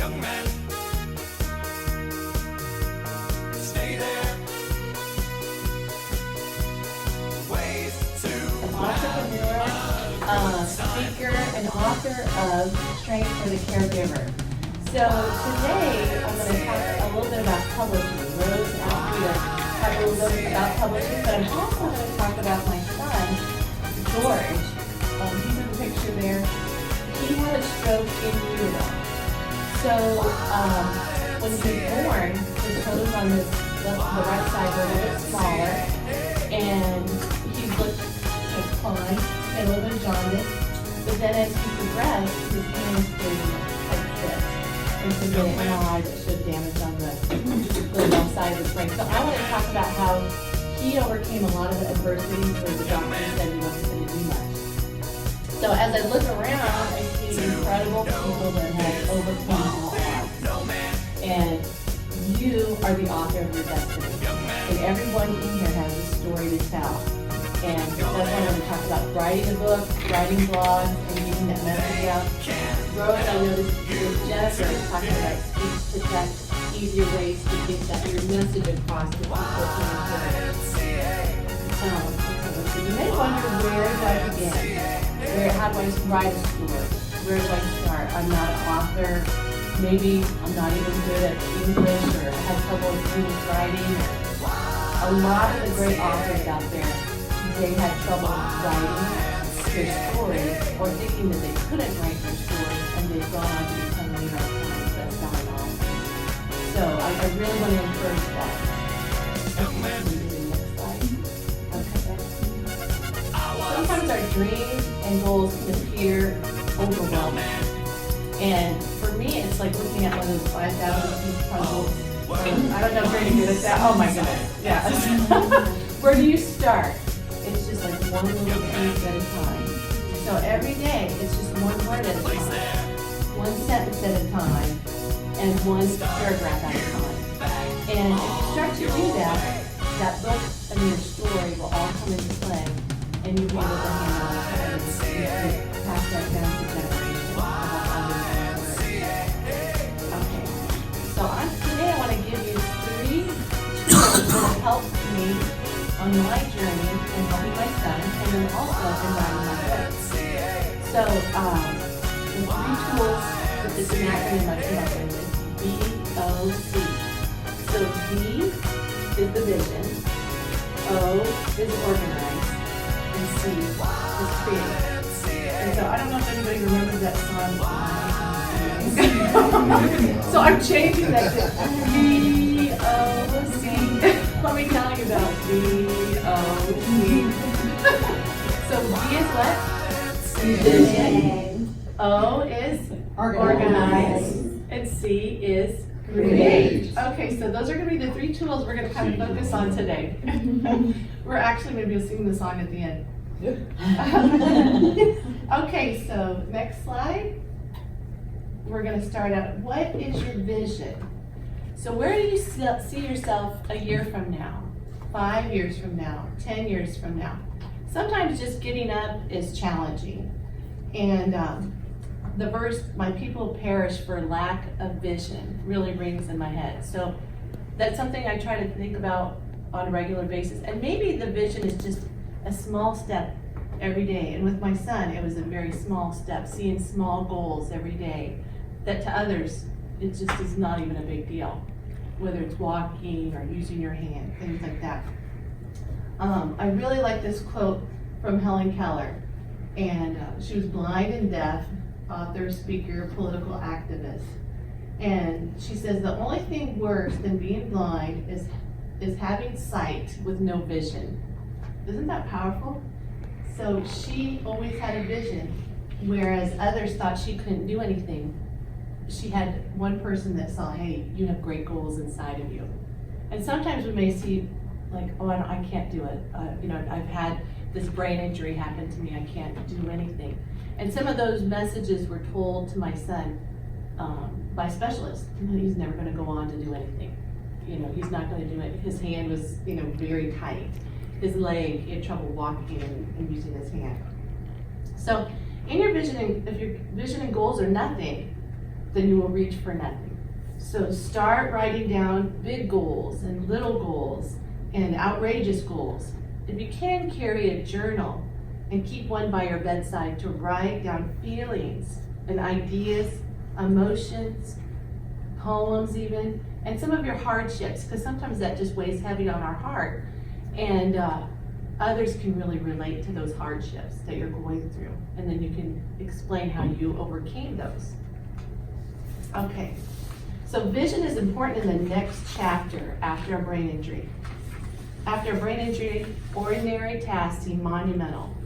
young man. Stay there. Ways to Entrepreneur, speaker, and author of Strength for the Caregiver. So today I'm going to talk a little bit about publishing. Rose asked me to talk a little bit about publishing, but I'm also going to talk about my son, George. He's in the picture there. He had a stroke in utero. So when he was born, his toes on the right side were a little bit smaller, and he looked fine, and a little bit jaundiced. But then as he progressed, his hands did like this. And so then an MRI that showed damage on the left side of his brain. So I want to talk about how he overcame a lot of the adversities where the doctor said he wasn't going to do much. So as I look around, I see incredible people that have overcome all odds. And you are the author of your destiny. And everyone in here has a story to tell. And that's why I want to talk about writing a book, writing blogs, and getting that message out. Rose, I noticed with Jennifer talking about speech to text, easier ways to get that your message across to people can so you may wonder, where do I begin? How do I write a story? Where do I start? I'm not an author. Maybe I'm not even good at English, or I have trouble with English writing. A lot of the great authors out there, they had trouble writing their stories or thinking that they couldn't write their stories, and they've gone on to become New York Times bestselling authors. So I really want to encourage that. Sometimes our dreams and goals can appear overwhelming. And for me, it's like looking at one of those 5,000-piece puzzles. I don't know if you're any good at that. Oh my goodness. Yeah. Where do you start? It's just like one little piece at a time. So every day, it's just one word at a time, one sentence at a time, and one paragraph at a time. And if you start to do that, that book and your story will all come into play, and you'll be able to handle it and pass that down to generations. Okay. So today I want to give you 3 tools that have helped me on my journey and helping my son, and then also in writing my book. So the 3 tools that this acronym I came up with is BOC. So B is the vision, O is organized, and C is creative. And so I don't know if anybody remembers that song. So I'm changing that to B-O-C. Let me tell you about B-O-C. So B is what? Vision. O is organize. And C is create. Okay, so those are going to be the 3 tools we're going to kind of focus on today. We're actually going to be singing the song at the end. Okay, so next slide. We're going to start out. What is your vision? So where do you see yourself a year from now, 5 years from now, 10 years from now? Sometimes just getting up is challenging. And the verse, my people perish for lack of vision, really rings in my head. So that's something I try to think about on a regular basis. And maybe the vision is just a small step every day. And with my son, it was a very small step, seeing small goals every day that to others, it just is not even a big deal. Whether it's walking or using your hand, things like that. I really like this quote from Helen Keller. And she was blind and deaf, author, speaker, political activist. And she says the only thing worse than being blind is having sight with no vision. Isn't that powerful? So she always had a vision, whereas others thought she couldn't do anything. She had one person that saw, hey, you have great goals inside of you. And sometimes we may see like, oh, I can't do it. I've had this brain injury happen to me. I can't do anything. And some of those messages were told to my son by specialists. He's never going to go on to do anything. He's not going to do it. His hand was, very tight. His leg, he had trouble walking and using his hand. So in your vision, if your vision and goals are nothing, then you will reach for nothing. So start writing down big goals and little goals and outrageous goals. If you can, carry a journal and keep one by your bedside to write down feelings and ideas, emotions, poems even, and some of your hardships, because sometimes that just weighs heavy on our heart. And others can really relate to those hardships that you're going through. And then you can explain how you overcame those. Okay, so vision is important in the next chapter after a brain injury. After a brain injury, ordinary tasks seem monumental.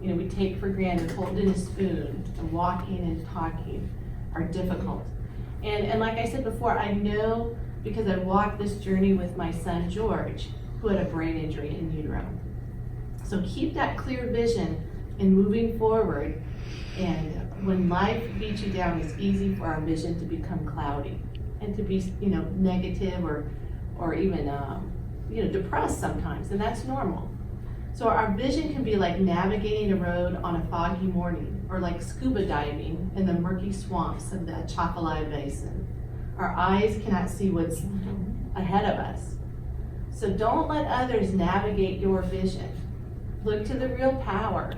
You know, we take for granted holding a spoon and walking and talking are difficult. And like I said before, I know because I walked this journey with my son George, who had a brain injury in utero. So keep that clear vision in moving forward, and when life beats you down, it's easy for our vision to become cloudy and to be, negative or even, depressed sometimes, and that's normal. So our vision can be like navigating a road on a foggy morning, or like scuba diving in the murky swamps of the Aphasia Basin. Our eyes cannot see what's ahead of us. So don't let others navigate your vision. Look to the real power.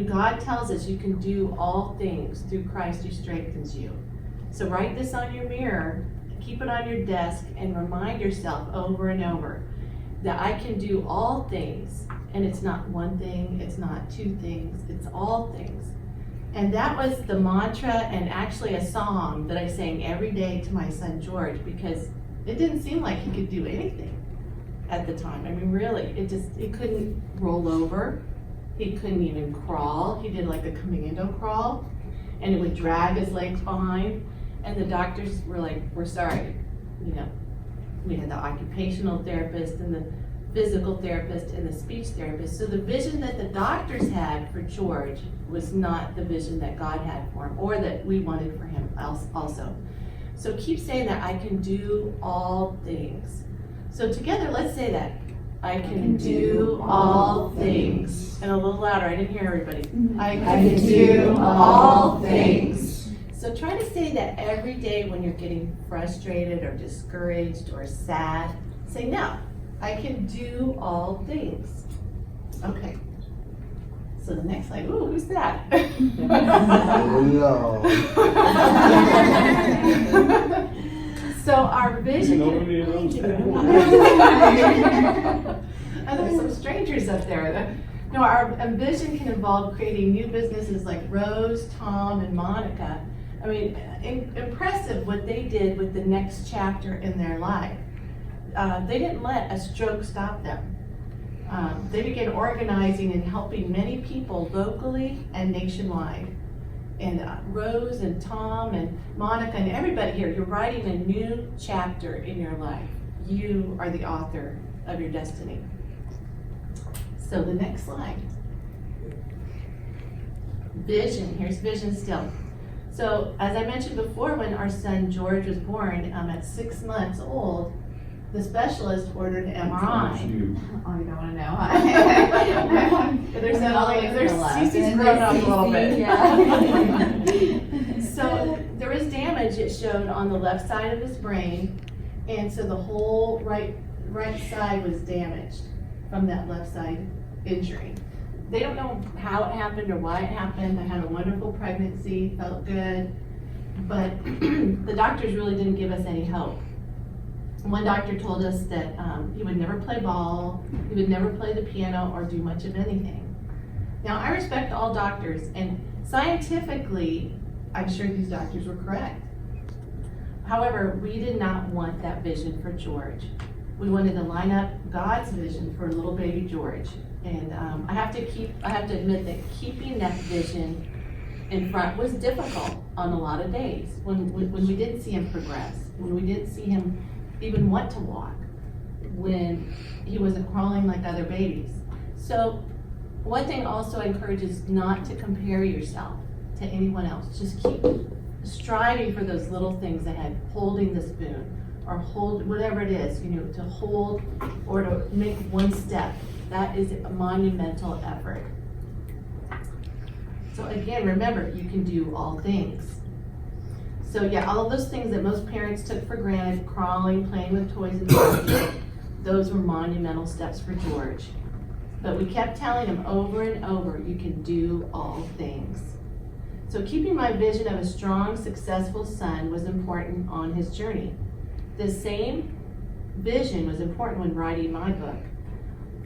God tells us you can do all things through Christ who strengthens you. So write this on your mirror, keep it on your desk, and remind yourself over and over that I can do all things. And it's not one thing, it's not two things, it's all things. And that was the mantra and actually a song that I sang every day to my son George, because it didn't seem like he could do anything at the time. I mean, really, it couldn't roll over. He couldn't even crawl. He did like a commando crawl, and it would drag his legs behind. And the doctors were like, we're sorry. We had the occupational therapist and the physical therapist and the speech therapist. So the vision that the doctors had for George was not the vision that God had for him, or that we wanted for him also. So keep saying that I can do all things. So together, let's say that. I can do all things. And a little louder, I didn't hear everybody. I can do all things. So try to say that every day when you're getting frustrated or discouraged or sad. Say, no, I can do all things. Okay. So the next slide, ooh, who's that? Hello. So our vision. There's some strangers up there. No, our vision can involve creating new businesses like Rose, Tom, and Monica. I mean, impressive what they did with the next chapter in their life. They didn't let a stroke stop them. They began organizing and helping many people locally and nationwide. And Rose and Tom and Monica and everybody here, you're writing a new chapter in your life. You are the author of your destiny. So the next slide. Vision, here's vision still. So as I mentioned before, when our son George was born at 6 months old, the specialist ordered an MRI. Oh, you don't want to know. Cece's grown up a little bit. Yeah. So there was damage, it showed, on the left side of his brain, and so the whole right side was damaged from that left side injury. They don't know how it happened or why it happened. I had a wonderful pregnancy, felt good, but the doctors really didn't give us any hope. One doctor told us that he would never play ball, he would never play the piano or do much of anything. Now, I respect all doctors, and scientifically, I'm sure these doctors were correct. However, we did not want that vision for George. We wanted to line up God's vision for little baby George. And I have to admit that keeping that vision in front was difficult on a lot of days when we didn't see him progress, when we didn't see him even want to walk, when he wasn't crawling like other babies. So one thing also encourages not to compare yourself to anyone else. Just keep striving for those little things ahead, holding the spoon or hold whatever it is, to hold or to make one step. That is a monumental effort. So again, remember, you can do all things. So yeah, all of those things that most parents took for granted, crawling, playing with toys in the basement, those were monumental steps for George. But we kept telling him over and over, you can do all things. So keeping my vision of a strong, successful son was important on his journey. The same vision was important when writing my book.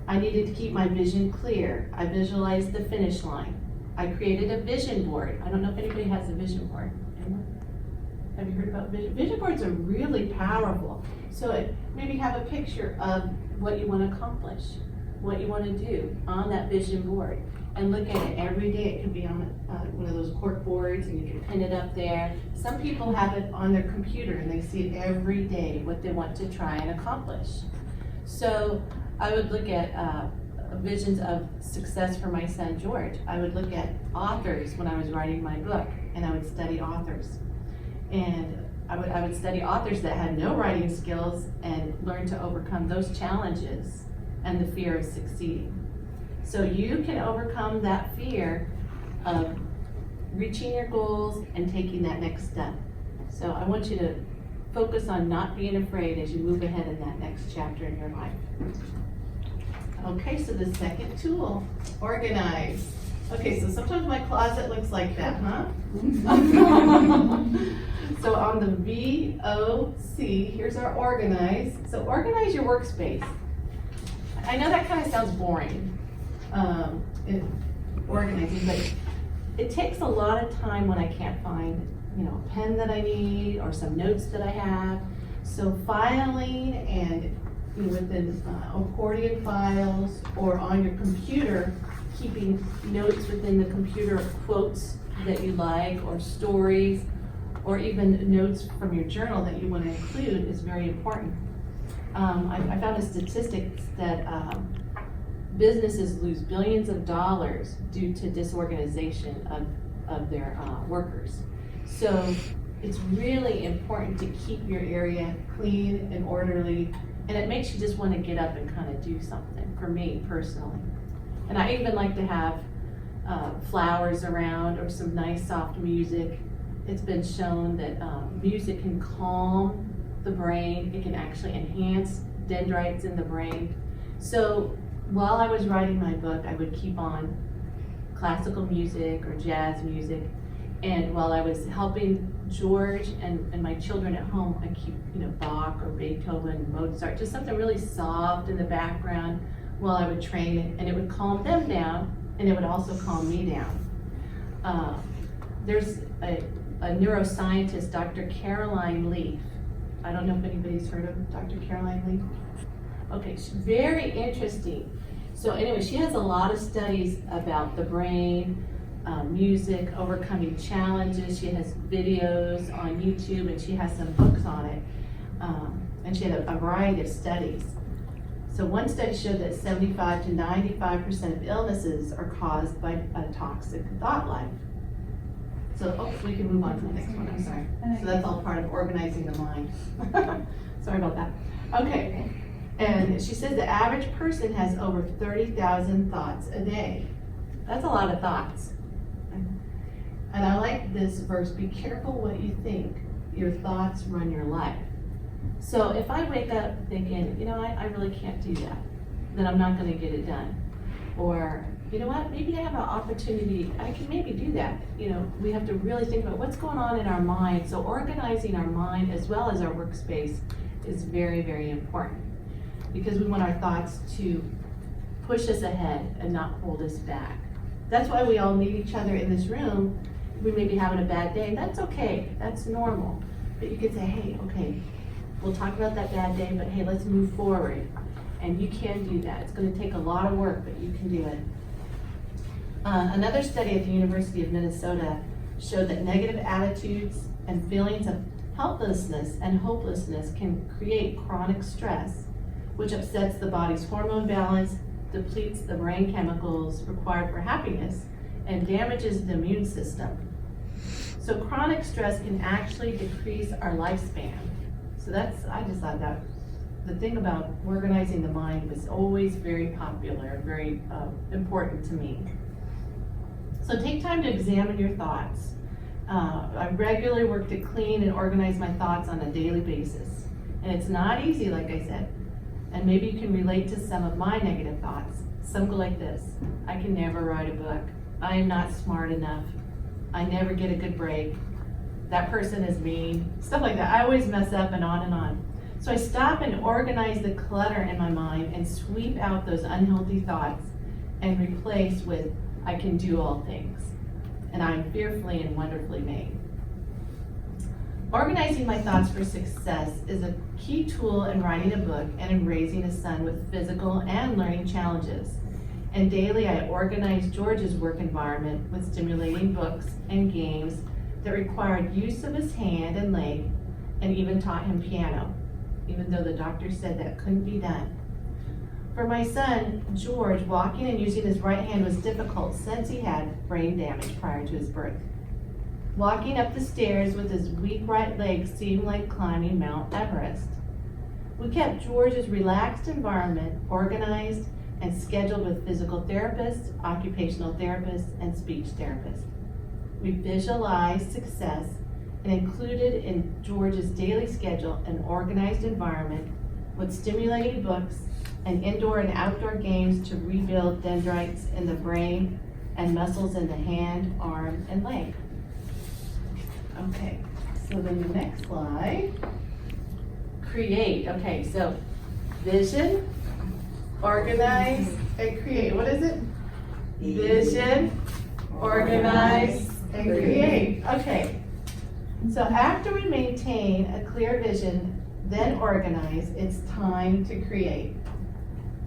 I needed to keep my vision clear. I visualized the finish line. I created a vision board. I don't know if anybody has a vision board. Anyone? Have you heard about vision? Vision boards are really powerful. So maybe have a picture of what you want to accomplish, what you want to do on that vision board, and look at it every day. It could be on one of those cork boards, and you can pin it up there. Some people have it on their computer, and they see it every day, what they want to try and accomplish. So I would look at visions of success for my son George. I would look at authors when I was writing my book, and I would study authors. And I would study authors that had no writing skills and learn to overcome those challenges and the fear of succeeding. So you can overcome that fear of reaching your goals and taking that next step. So I want you to focus on not being afraid as you move ahead in that next chapter in your life. Okay, so the second tool, organize. Okay, so sometimes my closet looks like that, huh? So on the VOC, here's our organize. So organize your workspace. I know that kind of sounds boring, organizing, but it takes a lot of time when I can't find, a pen that I need or some notes that I have. So filing and within accordion files or on your computer, keeping notes within the computer of quotes that you like or stories or even notes from your journal that you want to include is very important. I found a statistic that businesses lose billions of dollars due to disorganization of their workers. So it's really important to keep your area clean and orderly, and it makes you just want to get up and kind of do something, for me personally. And I even like to have flowers around or some nice soft music. It's been shown that music can calm the brain. It can actually enhance dendrites in the brain. So while I was writing my book, I would keep on classical music or jazz music. And while I was helping George and my children at home, I keep, Bach or Beethoven, Mozart, just something really soft in the background while I would train it, and it would calm them down, and it would also calm me down. There's a neuroscientist, Dr. Caroline Leaf. I don't know if anybody's heard of Dr. Caroline Leaf. Okay, she's very interesting. So anyway, she has a lot of studies about the brain, music, overcoming challenges. She has videos on YouTube, and she has some books on it. And she had a variety of studies. So one study showed that 75 to 95% of illnesses are caused by a toxic thought life. So, we can move on to the next one, I'm sorry. So that's all part of organizing the mind. Sorry about that. Okay, and she says the average person has over 30,000 thoughts a day. That's a lot of thoughts. And I like this verse, be careful what you think. Your thoughts run your life. So if I wake up thinking, I really can't do that, then I'm not going to get it done. Or, you know what, maybe I have an opportunity, I can maybe do that. We have to really think about what's going on in our mind. So organizing our mind as well as our workspace is very, very important, because we want our thoughts to push us ahead and not hold us back. That's why we all need each other in this room. We may be having a bad day, and that's okay, that's normal. But you could say, hey, okay, we'll talk about that bad day, but hey, let's move forward. And you can do that. It's going to take a lot of work, but you can do it. Another study at the University of Minnesota showed that negative attitudes and feelings of helplessness and hopelessness can create chronic stress, which upsets the body's hormone balance, depletes the brain chemicals required for happiness, and damages the immune system. So chronic stress can actually decrease our lifespan. So I just thought that the thing about organizing the mind was always very popular, very important to me. So take time to examine your thoughts. I regularly work to clean and organize my thoughts on a daily basis. And it's not easy, like I said. And maybe you can relate to some of my negative thoughts. Some go like this: I can never write a book. I am not smart enough. I never get a good break. That person is mean. Stuff like that. I always mess up, and on and on. So I stop and organize the clutter in my mind and sweep out those unhealthy thoughts and replace with, I can do all things, and I'm fearfully and wonderfully made. Organizing my thoughts for success is a key tool in writing a book and in raising a son with physical and learning challenges. And daily I organize George's work environment with stimulating books and games that required use of his hand and leg, and even taught him piano, even though the doctor said that couldn't be done. For my son, George, walking and using his right hand was difficult since he had brain damage prior to his birth. Walking up the stairs with his weak right leg seemed like climbing Mount Everest. We kept George's relaxed environment organized and scheduled with physical therapists, occupational therapists, and speech therapists. We visualized success and included in George's daily schedule an organized environment with stimulating books and indoor and outdoor games to rebuild dendrites in the brain and muscles in the hand, arm, and leg. Okay, so then the next slide. Create. Okay, so vision, organize, and create. What is it? Vision, organize, and create. Okay. So after we maintain a clear vision, then organize, it's time to create.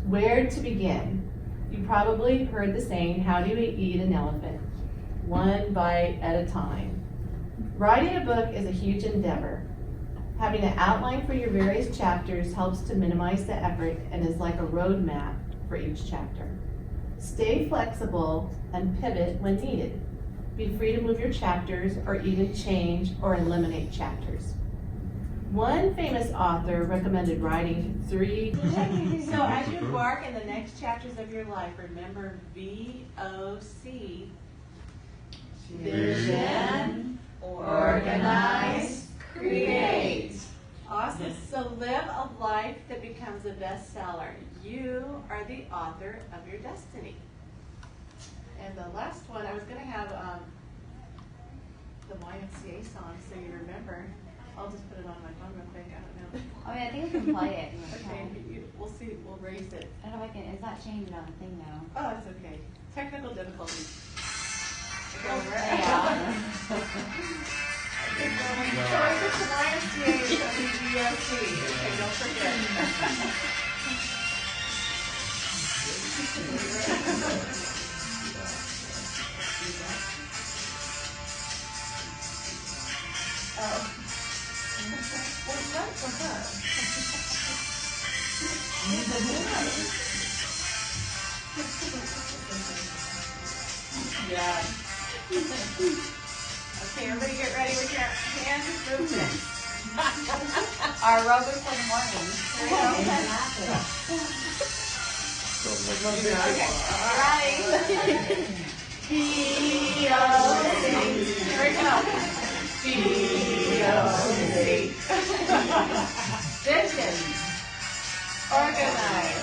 Where to begin? You probably heard the saying, how do we eat an elephant? One bite at a time. Writing a book is a huge endeavor. Having an outline for your various chapters helps to minimize the effort and is like a roadmap for each chapter. Stay flexible and pivot when needed. Be free to move your chapters or even change or eliminate chapters. One famous author recommended writing 3. So as you embark in the next chapters of your life, remember VOC. Vision, organize, create. Awesome. So live a life that becomes a bestseller. You are the author of your destiny. And the last one, I was going to have the YMCA song, so you remember. I'll just put it on my phone real quick. I don't know. Oh yeah, I think we can play it. Okay, we'll see. We'll raise it. I don't know if I can. It's not changed on the thing now. Oh, it's okay. Technical difficulties. Okay, Oh, we're yeah. So I put the YMCA and WBOC. Okay, don't forget. Oh. What's that for her? Yeah. Okay, everybody get ready with your hand movement. Our aerobic for the morning. Here we go. Okay, all right. B-O-C. Here we go. B-O-C. Vision. Organize.